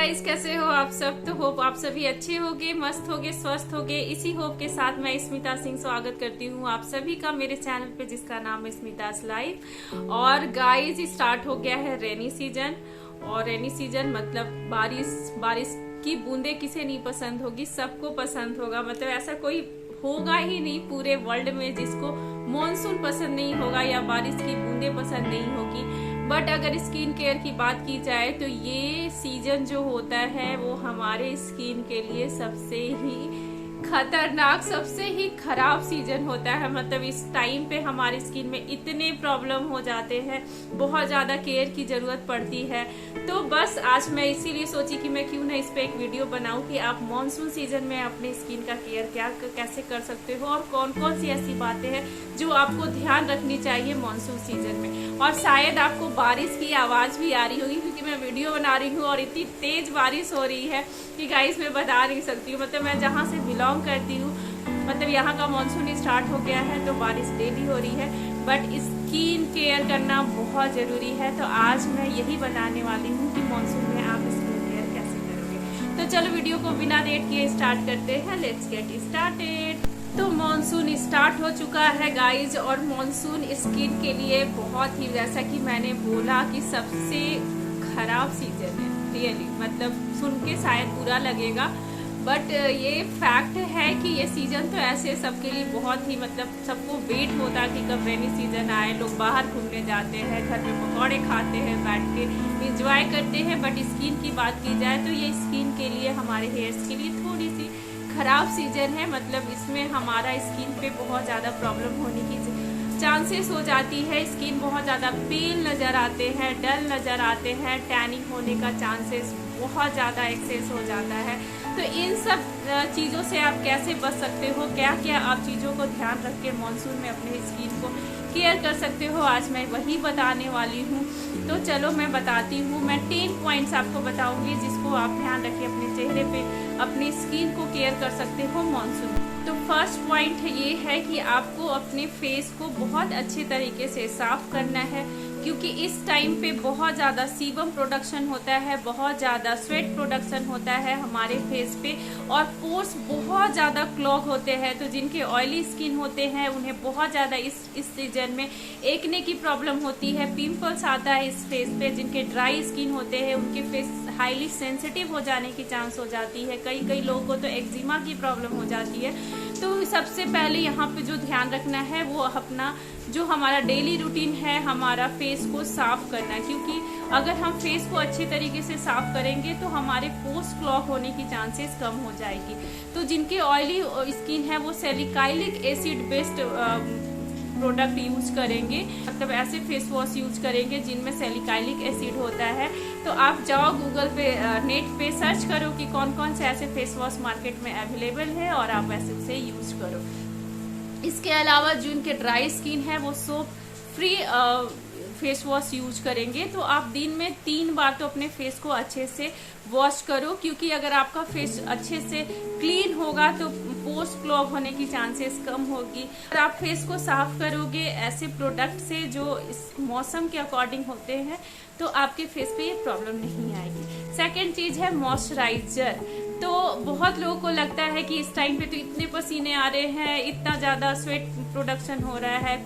Guys, कैसे हो आप सब। तो होप आप सभी अच्छे होगे, मस्त होगे, स्वस्थ होगे। इसी होप के साथ मैं स्मिता सिंह स्वागत करती हूँ आप सभी का मेरे चैनल पे, जिसका नाम है स्मिता's लाइफ। और गाइस, स्टार्ट हो गया है रेनी सीजन। और रेनी सीजन मतलब बारिश की बूंदे किसे नहीं पसंद होगी, सबको पसंद होगा। मतलब ऐसा कोई होगा ही नहीं पूरे वर्ल्ड में जिसको मॉनसून पसंद नहीं होगा या बारिश की बूंदे पसंद नहीं होगी। बट अगर स्किन केयर की बात की जाए तो ये सीजन जो होता है वो हमारे स्किन के लिए सबसे ही खतरनाक, सबसे ही खराब सीजन होता है। मतलब इस टाइम पे हमारी स्किन में इतने प्रॉब्लम हो जाते हैं, बहुत ज्यादा केयर की जरूरत पड़ती है। तो बस आज मैं इसीलिए सोची कि मैं क्यों ना इस पे एक वीडियो बनाऊं कि आप मॉनसून सीजन में अपने स्किन का केयर कैसे कर सकते हो और कौन कौन सी ऐसी बातें हैं जो आपको ध्यान रखनी चाहिए मॉनसून सीजन में। और शायद आपको बारिश की आवाज भी आ रही होगी क्योंकि मैं वीडियो बना रही हूँ और इतनी तेज बारिश हो रही है कि गाइस मैं बता नहीं सकती हूँ। मतलब मैं जहाँ से बिलोंग करती हूँ, मतलब यहाँ का मॉनसून स्टार्ट हो गया है तो बारिश डेली हो रही है। बट स्किन केयर करना बहुत जरूरी है। तो आज मैं यही बताने वाली हूँ कि मॉनसून में आप स्किन केयर कैसे करोगे। तो चलो वीडियो को बिना लेट किए स्टार्ट करते हैं। Let's get started. तो मॉनसून स्टार्ट हो चुका है गाइज, और मॉनसून स्किन के लिए बहुत ही, जैसा कि मैंने बोला, कि सबसे खराब सीजन है। रियली मतलब सुन के शायद बुरा लगेगा, बट ये फैक्ट है कि ये सीजन तो ऐसे सबके लिए बहुत ही, मतलब सबको वेट होता है कि कब रेनी सीजन आए। लोग बाहर घूमने जाते हैं, घर में पकौड़े खाते हैं, बैठ के इंजॉय करते हैं। बट स्किन की बात की जाए तो ये स्किन के लिए, हमारे हेयर्स के लिए थोड़ी सी खराब सीजन है। मतलब इसमें हमारा स्किन पे बहुत ज़्यादा प्रॉब्लम होने की चांसेस हो जाती है। स्किन बहुत ज़्यादा पेल नज़र आते हैं, डल नज़र आते हैं, टैनिंग होने का चांसेस बहुत ज़्यादा एक्सेस हो जाता है। तो इन सब चीज़ों से आप कैसे बच सकते हो, क्या क्या आप चीज़ों को ध्यान रख के मानसून में अपने स्किन को केयर कर सकते हो, आज मैं वही बताने वाली हूँ। तो चलो मैं बताती हूँ। मैं 10 पॉइंट्स आपको बताऊंगी जिसको आप ध्यान रखिए, अपने चेहरे पे अपनी स्किन को केयर कर सकते हो मानसून। तो फर्स्ट पॉइंट ये है कि आपको अपने फेस को बहुत अच्छे तरीके से साफ करना है, क्योंकि इस टाइम पे बहुत ज़्यादा सीबम प्रोडक्शन होता है, बहुत ज़्यादा स्वेट प्रोडक्शन होता है हमारे फेस पे, और पोर्स बहुत ज़्यादा क्लॉग होते हैं। तो जिनके ऑयली स्किन होते हैं उन्हें बहुत ज़्यादा इस सीजन में एक्ने की प्रॉब्लम होती है, पिंपल्स आता है इस फेस पे। जिनके ड्राई स्किन होते हैं उनके फेस हाईली सेंसिटिव हो जाने की चांस हो जाती है। कई लोगों को तो एक्जिमा की प्रॉब्लम हो जाती है। तो सबसे पहले यहाँ पे जो ध्यान रखना है वो अपना जो हमारा डेली रूटीन है, हमारा फेस को साफ करना, क्योंकि अगर हम फेस को अच्छे तरीके से साफ करेंगे तो हमारे पोर्स क्लॉग होने की चांसेस कम हो जाएगी। तो जिनके ऑयली स्किन है वो salicylic acid based product use करेंगे, मतलब ऐसे फेस वॉश यूज करेंगे जिनमें सैलिसाइलिक एसिड होता है। तो आप जाओ गूगल पे, नेट पे सर्च करो कि कौन कौन से ऐसे फेस वॉश मार्केट में अवेलेबल है और आप ऐसे उसे यूज करो। इसके अलावा जिनके ड्राई स्किन है वो soap free face wash use करेंगे। तो आप दिन में 3 बार तो अपने फेस को अच्छे से वॉश करो, क्योंकि अगर आपका फेस अच्छे से क्लीन होगा तो पोर्स क्लॉग होने की चांसेस कम होगी। अगर आप फेस को साफ करोगे ऐसे प्रोडक्ट से जो इस मौसम के अकॉर्डिंग होते हैं तो आपके फेस पे ये प्रॉब्लम नहीं आएगी। सेकेंड चीज है मॉइस्चराइजर। तो बहुत लोगों को लगता है कि इस टाइम पे तो इतने पसीने आ रहे हैं, इतना ज्यादा स्वेट प्रोडक्शन हो रहा है,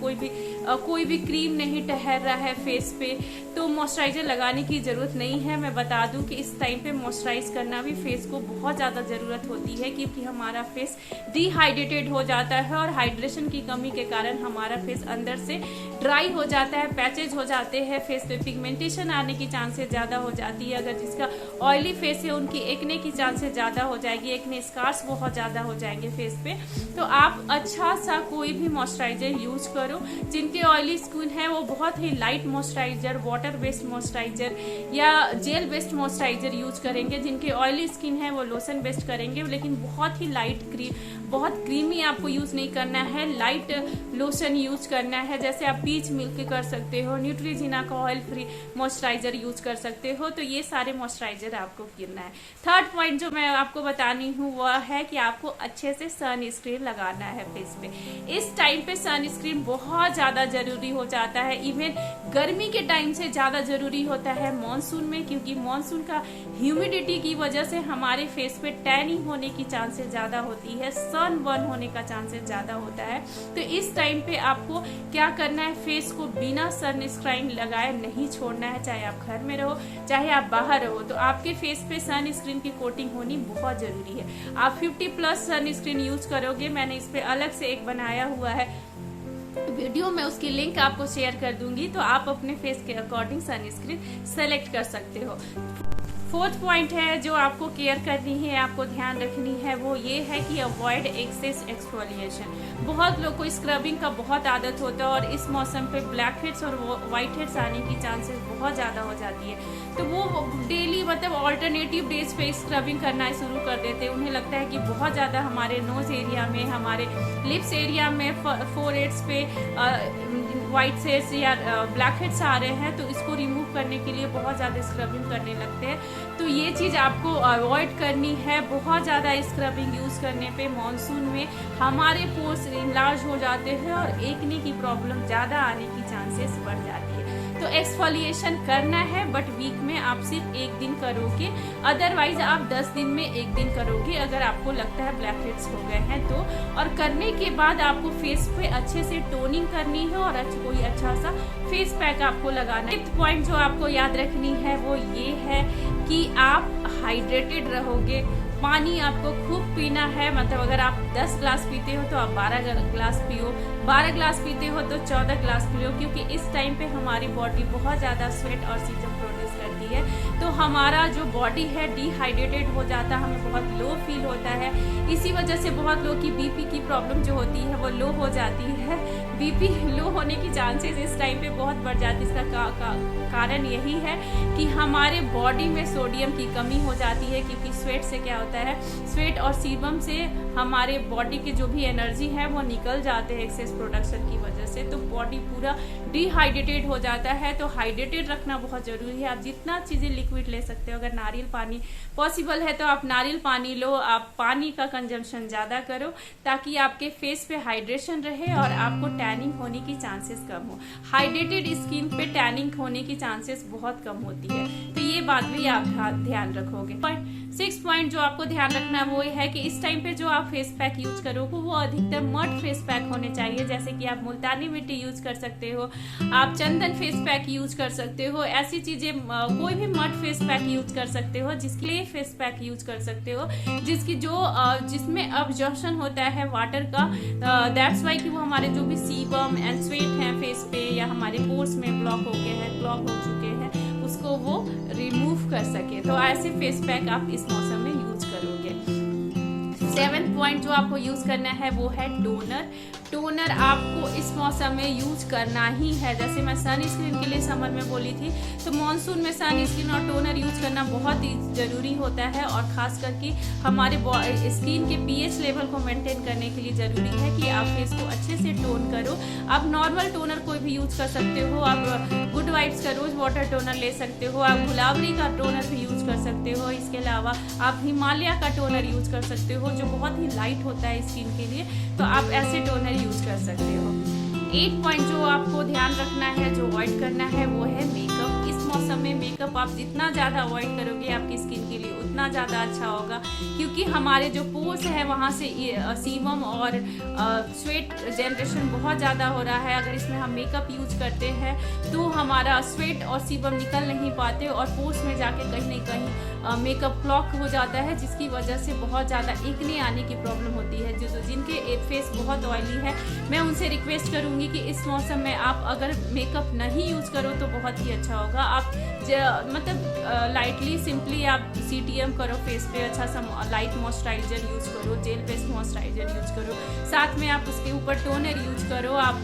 कोई भी क्रीम नहीं ठहर रहा है फेस पे, तो मॉइस्चराइजर लगाने की जरूरत नहीं है। मैं बता दूं कि इस टाइम पे मॉइस्चराइज करना भी फेस को बहुत ज्यादा जरूरत होती है, क्योंकि हमारा फेस डिहाइड्रेटेड हो जाता है और हाइड्रेशन की कमी के कारण हमारा फेस अंदर से ड्राई हो जाता है, पैचेज हो जाते हैं, फेस पे पिगमेंटेशन आने की चांसेस ज्यादा हो जाती है। अगर जिसका ऑयली फेस है उनकी एक्ने की चांसेस ज्यादा हो जाएगी, एक्ने स्कार्स बहुत ज्यादा हो जाएंगे फेस पे। तो आप अच्छा सा कोई भी मॉइस्चराइजर यूज करो। जिनके ऑयली स्किन है वो बहुत ही light moisturiser, water based moisturiser या जेल बेस्ड मॉइस्चराइजर यूज करेंगे। जिनके ऑयली स्किन है वो लोशन बेस्ड करेंगे, लेकिन बहुत ही लाइट क्रीम, बहुत क्रीमी आपको यूज नहीं करना है, लाइट लोशन यूज करना है। जैसे आप पीच मिल्क कर सकते हो, न्यूट्रीजिना का ऑयल फ्री मॉइस्चराइजर यूज कर सकते हो। तो ये सारे मॉइस्चराइजर आपको गिरना है। थर्ड पॉइंट जो मैं आपको बतानी हूँ वह है कि आपको अच्छे से सनस्क्रीन लगाना है फेस पे। इस टाइम पे सनस्क्रीन बहुत ज्यादा जरूरी हो जाता है। इवन गर्मी के टाइम से ज्यादा जरूरी होता है मॉनसून में, क्योंकि मॉनसून का ह्यूमिडिटी की वजह से हमारे फेस पे टैनिंग होने की चांसेस ज्यादा होती है, सन बर्न होने का चांसेस ज्यादा होता है। तो इस टाइम पे आपको क्या करना है, फेस को बिना सनस्क्रीन लगाए नहीं छोड़ना है। चाहे आप घर में रहो चाहे आप बाहर रहो, तो आपके फेस पे सनस्क्रीन की कोटिंग होनी बहुत जरूरी है। आप 50+ सनस्क्रीन यूज करोगे, मैंने इस पे अलग से एक बनाया हुआ है वीडियो में, उसकी लिंक आपको शेयर कर दूंगी, तो आप अपने फेस के अकॉर्डिंग सनस्क्रीन सेलेक्ट कर सकते हो। फोर्थ पॉइंट है जो आपको केयर करनी है, आपको ध्यान रखनी है, वो ये है कि अवॉइड एक्सेस एक्सफोलिएशन। बहुत लोग को स्क्रबिंग का बहुत आदत होता है और इस मौसम पे ब्लैक हेड्स और व्हाइट हेड्स आने की चांसेस बहुत ज्यादा हो जाती है। तो वो डेली मतलब ऑल्टरनेटिव डेज पे स्क्रबिंग करना शुरू कर देते हैं। उन्हें लगता है कि बहुत ज्यादा हमारे नोज एरिया में, हमारे लिप्स एरिया में, फोरहेड्स पे व्हाइट हेड्स या ब्लैक हेड्स आ रहे हैं, तो इसको रिमूव करने के लिए बहुत ज्यादा स्क्रबिंग करने लगते हैं। तो ये चीज आपको अवॉइड करनी है। बहुत ज्यादा स्क्रबिंग यूज करने पे मॉनसून में हमारे पोर्स इनलार्ज हो जाते हैं और एक्ने की प्रॉब्लम ज्यादा आने की चांसेस बढ़ जाती है। तो एक्सफोलिएशन करना है, बट वीक में आप सिर्फ 1 दिन करोगे, अदरवाइज आप 10 दिन में 1 दिन करोगे अगर आपको लगता है ब्लैक हेड्स हो गए हैं तो। और करने के बाद आपको फेस पे अच्छे से टोनिंग करनी है और कोई अच्छा सा फेस पैक आपको लगाना है। फिफ्थ पॉइंट जो आपको याद रखनी है वो ये है कि आप हाइड्रेटेड रहोगे। पानी आपको खूब पीना है, मतलब अगर आप 10 ग्लास पीते हो तो आप 12 ग्लास पियो, 12 ग्लास पीते हो तो 14 ग्लास पियो, क्योंकि इस टाइम पे हमारी बॉडी बहुत ज़्यादा स्वेट और सीजन प्रोड्यूस करती है। तो हमारा जो बॉडी है डिहाइड्रेटेड हो जाता है, हमें बहुत लो फील होता है। इसी वजह से बहुत लोग की बीपी की प्रॉब्लम जो होती है वो लो हो जाती है। बीपी लो होने की चांसेस इस टाइम पे बहुत बढ़ जाती है। इसका कारण यही है कि हमारे बॉडी में सोडियम की कमी हो जाती है, क्योंकि स्वेट से क्या होता है, स्वेट और सीबम से हमारे बॉडी के जो भी एनर्जी है वो निकल जाते हैं एक्सेस प्रोडक्शन की वजह से। तो बॉडी पूरा डिहाइड्रेटेड हो जाता है। तो हाइड्रेटेड रखना बहुत जरूरी है। आप जितना चीजें लिक्विड ले सकते हो, अगर नारियल पानी पॉसिबल है तो आप नारियल पानी लो, आप पानी का कंजम्पशन ज्यादा करो ताकि आपके फेस पे हाइड्रेशन रहे और आपको टैनिंग होने की चांसेस कम हो। हाइड्रेटेड स्किन पे टैनिंग होने की चांसेस बहुत कम होती है, तो ये बात भी आप ध्यान रखोगे। 6 पॉइंट जो आपको ध्यान रखना है वो है कि इस टाइम पे जो आप फेस पैक यूज करोगे वो अधिकतर मड फेस पैक होने चाहिए। जैसे कि आप मुल्तानी मिट्टी यूज कर सकते हो, आप चंदन फेस पैक यूज कर सकते हो, ऐसी चीजें कोई भी मड फेस पैक यूज कर सकते हो, जिसके लिए फेस पैक यूज कर सकते हो जिसमें अब्जॉर्प्शन होता है वाटर का। दैट्स वाई कि वो हमारे जो भी सीबम एंड स्वेट हैं फेस पे या हमारे पोर्स में ब्लॉक हो चुके हैं उसको वो रिमूव कर सके। तो ऐसे फेस पैक आप इस मौसम में यूज करोगे। 7th पॉइंट जो आपको यूज करना है वो है टोनर आपको इस मौसम में यूज करना ही है। जैसे मैं सनस्क्रीन के लिए समर में बोली थी, तो मॉनसून में सनस्क्रीन और टोनर यूज करना बहुत ही जरूरी होता है, और खास करके हमारे स्किन के पीएच लेवल को मेंटेन करने के लिए जरूरी है कि आप फेस को अच्छे से टोन करो। आप नॉर्मल टोनर कोई भी यूज कर सकते हो, आप गुड वाइब्स का रोज वाटर टोनर ले सकते हो, आप गुलाबरी का टोनर भी यूज कर सकते हो। इसके अलावा आप हिमालय का टोनर यूज कर सकते हो जो बहुत ही लाइट होता है स्किन के लिए, तो आप ऐसे टोनर यूज कर सकते हो। 8 पॉइंट जो आपको ध्यान रखना है, जो अवॉइड करना है वो है मेकअप। इस मौसम में मेकअप आप जितना ज्यादा अवॉइड करोगे आपकी स्किन के लिए उतना ज्यादा अच्छा होगा, क्योंकि हमारे जो पोर्स है वहां से सीबम और स्वेट जनरेशन बहुत ज्यादा हो रहा है। अगर इसमें हम मेकअप यूज करते हैं तो हमारा स्वेट और सीबम निकल नहीं पाते और पोर्स में जाके कहीं न कहीं मेकअप ब्लॉक हो जाता है, जिसकी वजह से बहुत ज़्यादा एक्ने आने की प्रॉब्लम होती है। जिनके फेस बहुत ऑयली है, मैं उनसे रिक्वेस्ट करूंगी कि इस मौसम में आप अगर मेकअप नहीं यूज करो तो बहुत ही अच्छा होगा। आप मतलब लाइटली सिंपली आप CTM करो फेस पे, अच्छा सा लाइट मॉइस्चराइजर यूज करो, जेल बेस्ड मॉइस्चराइजर यूज करो, साथ में आप उसके ऊपर टोनर यूज करो। आप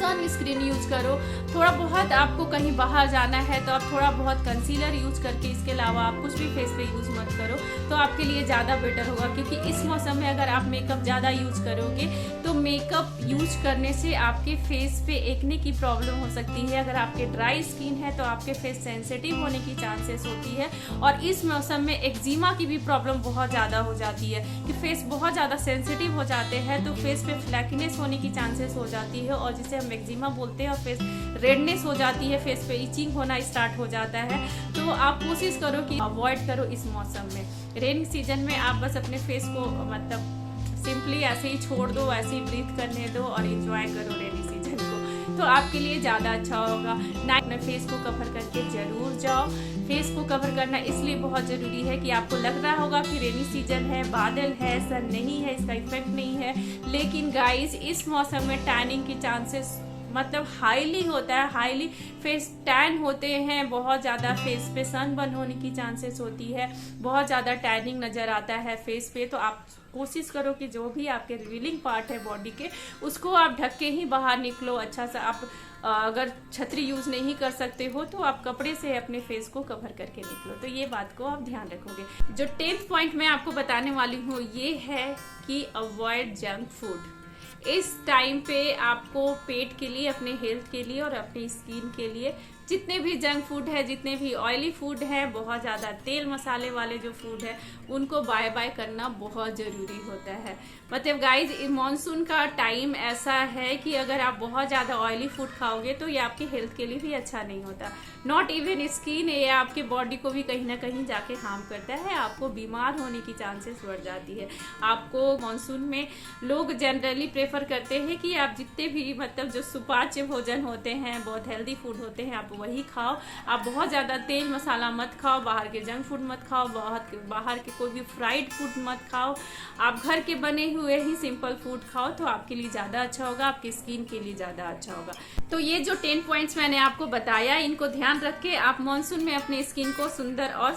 सनस्क्रीन यूज करो। थोड़ा बहुत आपको कहीं बाहर जाना है तो आप थोड़ा बहुत कंसीलर यूज करके, इसके अलावा आप कुछ भी फेस पे यूज मत करो तो आपके लिए ज़्यादा बेटर होगा। क्योंकि इस मौसम में अगर आप मेकअप ज़्यादा यूज करोगे तो मेकअप यूज करने से आपके फेस पे एक्ने की प्रॉब्लम हो सकती है। अगर आपके ड्राई स्किन है तो आपके फेस सेंसिटिव होने की चांसेस होती है, और इस मौसम में एक्जिमा की भी प्रॉब्लम बहुत ज़्यादा हो जाती है कि फेस बहुत ज़्यादा सेंसिटिव हो जाते हैं तो फेस पे फ्लैकीनेस होने की चांसेस हो जाती है, और जिसे हम एक्जिमा बोलते हैं, और फेस रेडनेस हो जाती है, फेस पे इचिंग होना स्टार्ट हो जाता है। तो आप कोशिश करो कि अवॉइड करो इस मौसम में। रेन सीजन में आप बस अपने फेस को मतलब सिंपली ऐसे ही छोड़ दो, ऐसे ही ब्रीथ करने दो और एंजॉय करो रेनी सीजन को, तो आपके लिए ज़्यादा अच्छा होगा। ना अपने फेस को कवर करके जरूर जाओ। फेस को कवर करना इसलिए बहुत ज़रूरी है कि आपको लग रहा होगा कि रेनी सीजन है, बादल है, सन नहीं है, इसका इफेक्ट नहीं है, लेकिन गाइस इस मौसम में टैनिंग की चांसेस मतलब हाईली होता है, हाईली फेस टैन होते हैं, बहुत ज़्यादा फेस पे सनबर्न होने की चांसेस होती है, बहुत ज़्यादा टैनिंग नज़र आता है फेस पे। तो आप कोशिश करो कि जो भी आपके रिवीलिंग पार्ट है बॉडी के उसको आप ढक के ही बाहर निकलो। अच्छा सा आप अगर छतरी यूज नहीं कर सकते हो तो आप कपड़े से अपने फेस को कवर करके निकलो। तो ये बात को आप ध्यान रखोगे। जो 10th पॉइंट मैं आपको बताने वाली हूँ ये है कि अवॉइड जंक फूड। इस टाइम पे आपको पेट के लिए, अपने हेल्थ के लिए और अपनी स्किन के लिए जितने भी जंक फूड है, जितने भी ऑयली फूड है, बहुत ज़्यादा तेल मसाले वाले जो फूड है, उनको बाय बाय करना बहुत ज़रूरी होता है। मतलब गाइज मानसून का टाइम ऐसा है कि अगर आप बहुत ज़्यादा ऑयली फूड खाओगे तो ये आपके हेल्थ के लिए भी अच्छा नहीं होता। नॉट इवन स्किन, ये आपके बॉडी को भी कहीं ना कहीं जाके हार्म करता है, आपको बीमार होने की चांसेस बढ़ जाती है। आपको मानसून में लोग जनरली प्रेफर करते हैं कि आप जितने भी मतलब जो सुपाच्य भोजन होते हैं, बहुत हेल्दी फूड होते हैं, आप वही खाओ। आप बहुत ज़्यादा तेल मसाला मत खाओ, बाहर के जंक फूड मत खाओ, बाहर के कोई भी फ्राइड फूड मत खाओ। आप घर के बने हुए ही सिंपल फूड खाओ तो आपके लिए ज़्यादा अच्छा होगा, आपकी स्किन के लिए ज़्यादा अच्छा होगा। तो ये जो 10 पॉइंट्स मैंने आपको बताया, इनको ध्यान रख के आप मानसून में अपने स्किन को सुंदर और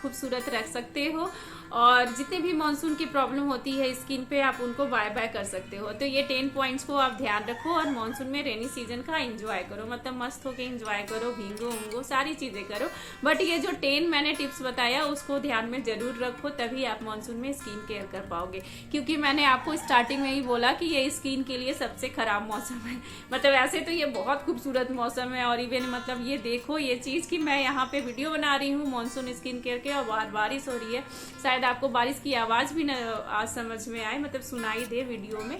खूबसूरत रख सकते हो, और जितने भी मानसून की प्रॉब्लम होती है स्किन पे आप उनको बाय बाय कर सकते हो। तो ये 10 पॉइंट्स को आप ध्यान रखो और मानसून में रेनी सीजन का एंजॉय करो, मतलब मस्त होके एंजॉय करो, भींगो उंगो सारी चीजें करो। बट ये जो 10 मैंने टिप्स बताया उसको ध्यान में जरूर रखो, तभी आप मानसून में स्किन केयर कर पाओगे। क्योंकि मैंने आपको स्टार्टिंग में ही बोला कि ये स्किन के लिए सबसे खराब मौसम है। मतलब ऐसे तो ये बहुत खूबसूरत मौसम है, और इवन मतलब ये देखो ये चीज कि मैं यहाँ पे वीडियो बना रही हूँ मानसून स्किन केयर के, और बाहर बारिश हो रही है। शायद आपको बारिश की आवाज भी न आज समझ में आए, मतलब सुनाई दे वीडियो में।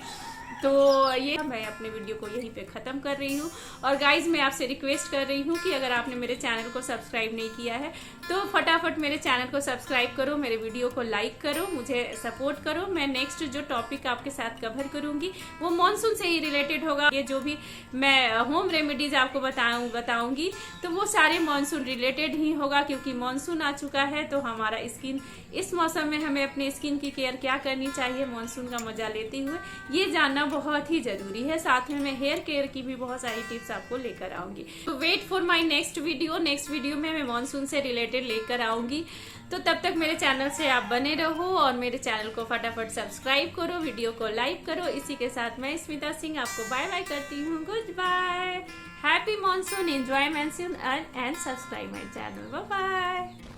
तो ये मैं अपने वीडियो को यहीं पे ख़त्म कर रही हूँ। और गाइज मैं आपसे रिक्वेस्ट कर रही हूँ कि अगर आपने मेरे चैनल को सब्सक्राइब नहीं किया है तो फटाफट मेरे चैनल को सब्सक्राइब करो, मेरे वीडियो को लाइक करो, मुझे सपोर्ट करो। मैं नेक्स्ट जो टॉपिक आपके साथ कवर करूँगी वो मानसून से ही रिलेटेड होगा। ये जो भी मैं होम रेमेडीज आपको बताऊँगी तो वो सारे मानसून रिलेटेड ही होगा, क्योंकि मानसून आ चुका है। तो हमारा स्किन इस मौसम में हमें अपने स्किन की केयर क्या करनी चाहिए मानसून का मजा लेते हुए, ये जानना बहुत ही जरूरी है। साथ में मैं हेयर केयर की भी बहुत सारी टिप्स आपको लेकर आऊंगी। तो wait for my next video में मैं मानसून से रिलेटेड लेकर आऊंगी। तो तब तक मेरे चैनल से आप बने रहो और मेरे चैनल को फटाफट सब्सक्राइब करो, वीडियो को लाइक करो। इसी के साथ मैं स्मिता सिंह आपको बाय बाय करती हूँ। Good bye, happy monsoon, enjoy monsoon and subscribe my channel. Bye bye.